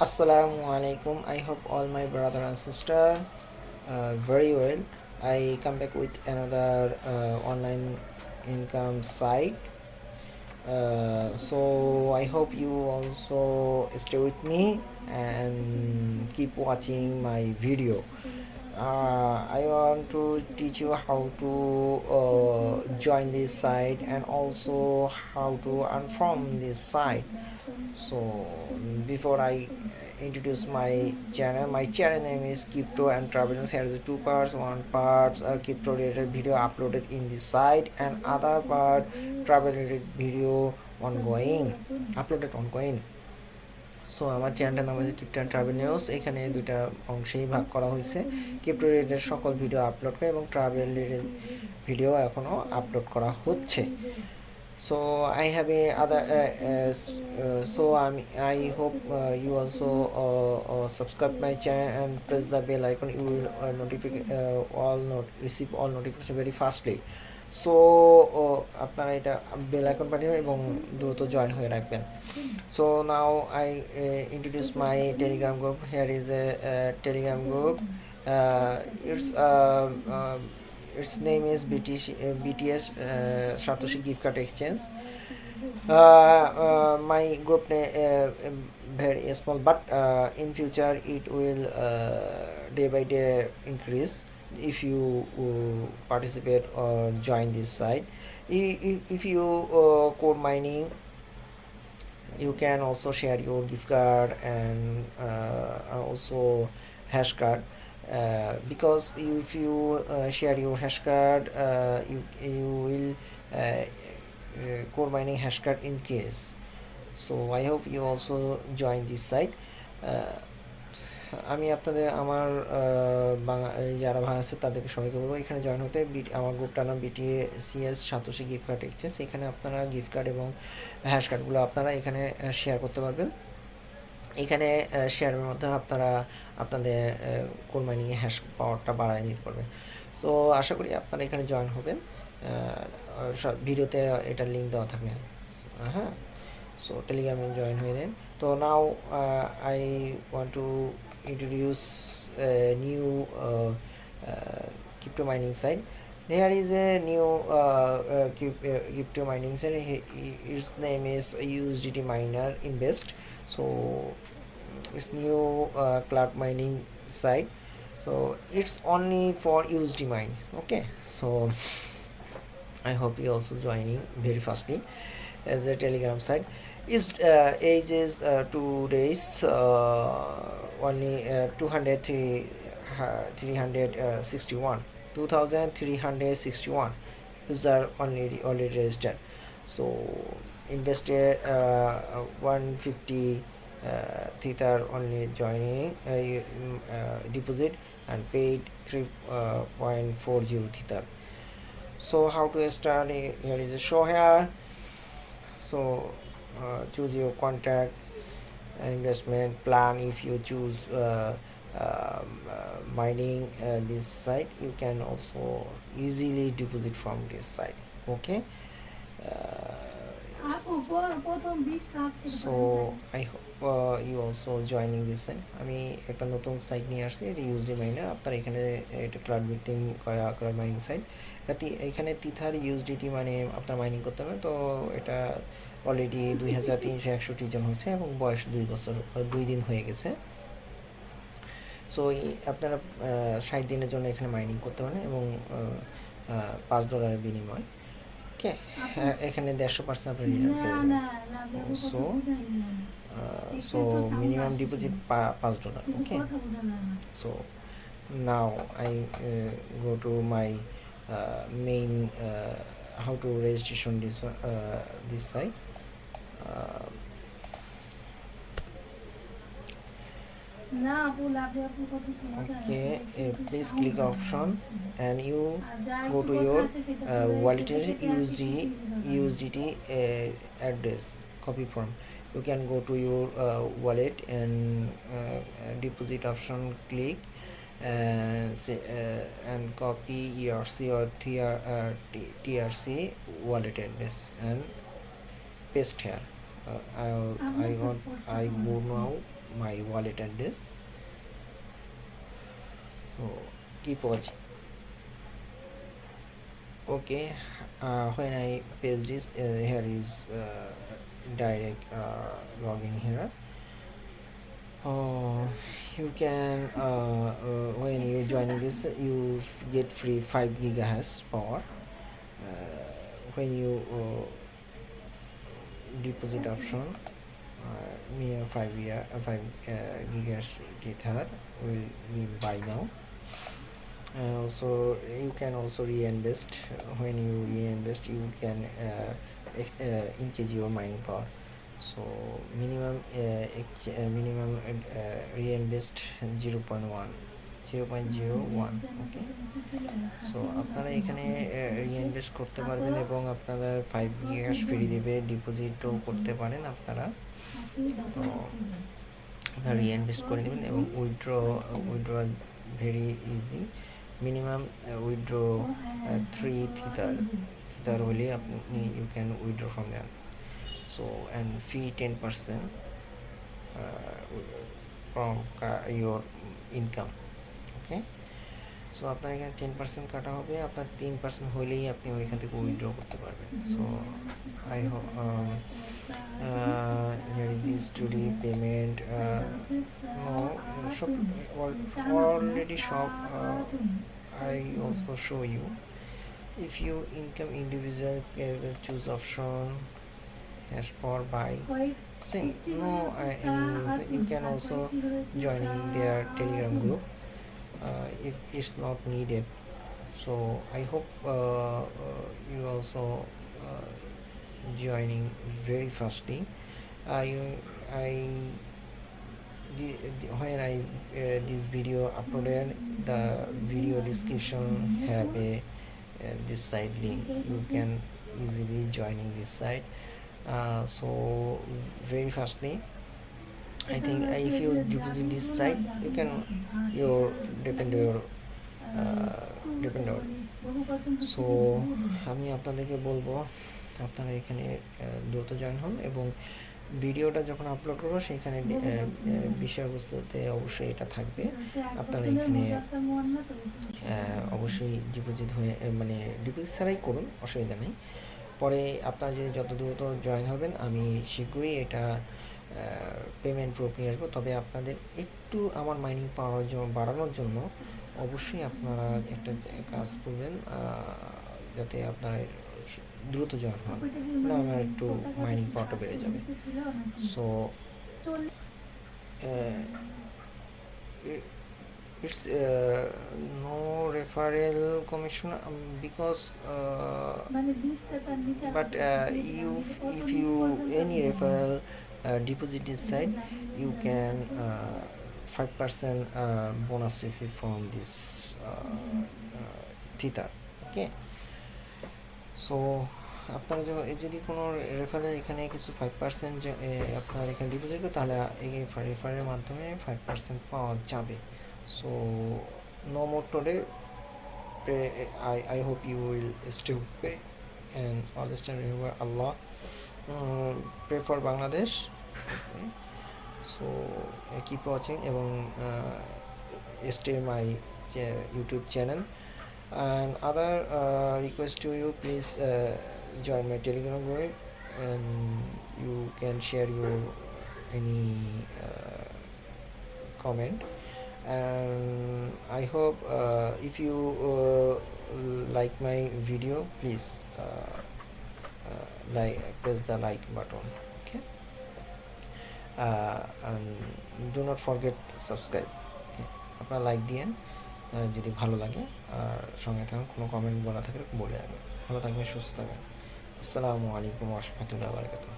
Assalamu alaikum. I hope all my brother and sister very well. I come back with another online income site. So I hope you also stay with me and keep watching my video. I want to teach you how to join this site and also how to earn from this site. So before I introduce my channel name is crypto and travel news. Here is two parts. One part crypto related video uploaded in this site, and other part travel related video ongoing uploaded ongoing. So আমার চ্যানেলটার নাম হচ্ছে crypto and travel news. এখানে দুইটা অংশেই ভাগ করা হয়েছে, ক্রিপ্টো রিলেটেড সকল ভিডিও আপলোড করে এবং ট্রাভেল রিলেটেড ভিডিও এখনও আপলোড করা হচ্ছে। So I have a other so I hope you also subscribe my channel and press the bell icon. You will receive all notification very fastly. So আপনারা এটা bell icon পাঠিয়ে এবং দ্রুত join হয়ে রাখবেন। So now I introduce my telegram group. Here is a telegram group. Its name is BTS Satoshi gift card exchange. My group very small, but in future it will day by day increase if you participate or join this site. If you code mining, you can also share your gift card and also hash card. Because if you share your hash card, you will core mining hash card increase. So I hope you also join this site. আমি আপনাদের আমার যারা ভাঙা আছে তাদেরকে সবাইকে বলবো এখানে জয়েন হতে। আমার গ্রুপটার নাম BTS satoshi gift card exchange. এখানে আপনারা গিফট কার্ড এবং হ্যাশ কার্ডগুলো আপনারা এখানে শেয়ার করতে পারবেন। এখানে শেয়ারের মধ্যে আপনারা আপনাদের কোর মাইনিং হ্যাশ পাওয়ারটা বাড়ায় নিতে পারবেন। তো আশা করি আপনারা এখানে জয়েন হবেন। ভিডিওতে এটার লিঙ্ক দেওয়া থাকবে। হ্যাঁ, সো টেলিগ্রামে জয়েন হয়ে নেন। তো now I want to introduce a new crypto mining site. There is a new crypto mining site. Its name is Usdtt-miner Invest. So it's new cloud mining site. So it's only for USD mine. Okay, so I hope you also joining very fastly as a telegram site. Its age is 2 days, only 2361 user already registered. So invested 150 Tether only joining deposit and paid 3.40 Tether. So how to start? Here is a show here. So choose your contract investment plan. If you choose mining this site, you can also easily deposit from this site. Okay, so I hope you also joining this site. আমি একটা নতুন site নিয়ে আসছি, এটা Yuji minor. আপনারা এখানে এটা cloud বিটিং ক্লাউড মাইনিং সাইট। এখানে তিথার ইউএসডিটি মানে আপনার মাইনিং করতে হবে। তো এটা অলরেডি 2361 জন হয়েছে এবং বয়স 2 দিন হয়ে গেছে। সো আপনারা 60 দিনের জন্য এখানে মাইনিং করতে পারেন এবং $5 বিনিময়। ওকে, এখানে 150% আপনার রিটার্ন পেয়ে যাবেন। So minimum deposit $5। Okay, so now I go to my main how to registration this site. Okay, please click option and you go to your wallet USDT address copy from. You can go to your wallet and deposit option, click and copy ERC or TRC wallet address and paste here. I go now my wallet address. So keep watching. Okay, when I paste this, here is direct login here. You can when you joining this, you get free 5 gigahertz power. When you deposit option, minimum 5 gigahertz tether will be buy now. Also you can also reinvest. When you reinvest, you can increase your mining power. So minimum reinvest 0.01 okay. So আপনারা এখানে reinvest করতে পারবেন এবং আপনারা 5 গিগাস free দেবে, ডিপোজিটও করতে পারেন আপনারা। তো আপনারা রিইনভেস্ট করে নেবেন এবং withdraw very easy. Minimum withdraw 3 Tether হলে আপনি you can withdraw from that. So and fee 10% from your income. Okay, so আপনার এখানে 10% কাটা হবে, আপনার 3% হলেই আপনি ওইখান থেকে উইথড্র করতে পারবেন। So I hope here is study payment no shop already shop I also show you. If you income individual choose option as for buy same no you can also join in their Telegram group if it's not needed. So I hope you also joining very fastly. When I this video uploaded, the video description have a this site link. You can easily joining this site. So very fastly, I think if you visit this site, you can depend on. So আমি আপনাদেরকে বলবো আপনারা এখানে দ্রুত join হন এবং ভিডিওটা যখন আপলোড করবো সেখানে বিষয়বস্তুতে অবশ্যই এটা থাকবে। আপনারা এখানে অবশ্যই ডিপোজিট হয়ে মানে ডিপোজিট ছাড়াই করুন, অসুবিধা নেই। পরে আপনারা যদি যত দ্রুত জয়েন হবেন, আমি শীঘ্রই এটা পেমেন্ট প্রুফ নিয়ে আসবো। তবে আপনাদের একটু আমার মাইনিং পাওয়ার বাড়ানোর জন্য অবশ্যই আপনারা একটা কাজ করবেন, যাতে আপনারা দ্রুত জয়েন হন, না আমার একটু মাইনিং পাওয়ারটা বেড়ে যাবে। So it's no referral commission because but if you any referral deposit inside, you can 5% bonus receive from this theta. Okay, so আপনারা যদি কোনো রেফারেল এখানে কিছু 5% আপনার এখানে ডিপোজিট করে, তাহলে এই রেফারের মাধ্যমে 5% পাওয়া যাবে। So no more today. I hope you will still pay and understand. Remember Allah. Pray for Bangladesh. Okay. So keep watching এবং stay my YouTube channel. And other request to you, please join my Telegram group and you can share your any comment. And I hope if you like my video, please press the like button. Okay, and do not forget subscribe. Okay, আপনারা like দিয়েন যদি ভালো লাগে, আর সঙ্গে থাকুন, কোনো comment বলা থাকলে বলে যাবেন। ভালো থাকবেন, সুস্থ থাকবেন। আসসালামু আলাইকুম ওয়া রাহমাতুল্লাহি ওয়া বারাকাতুহু।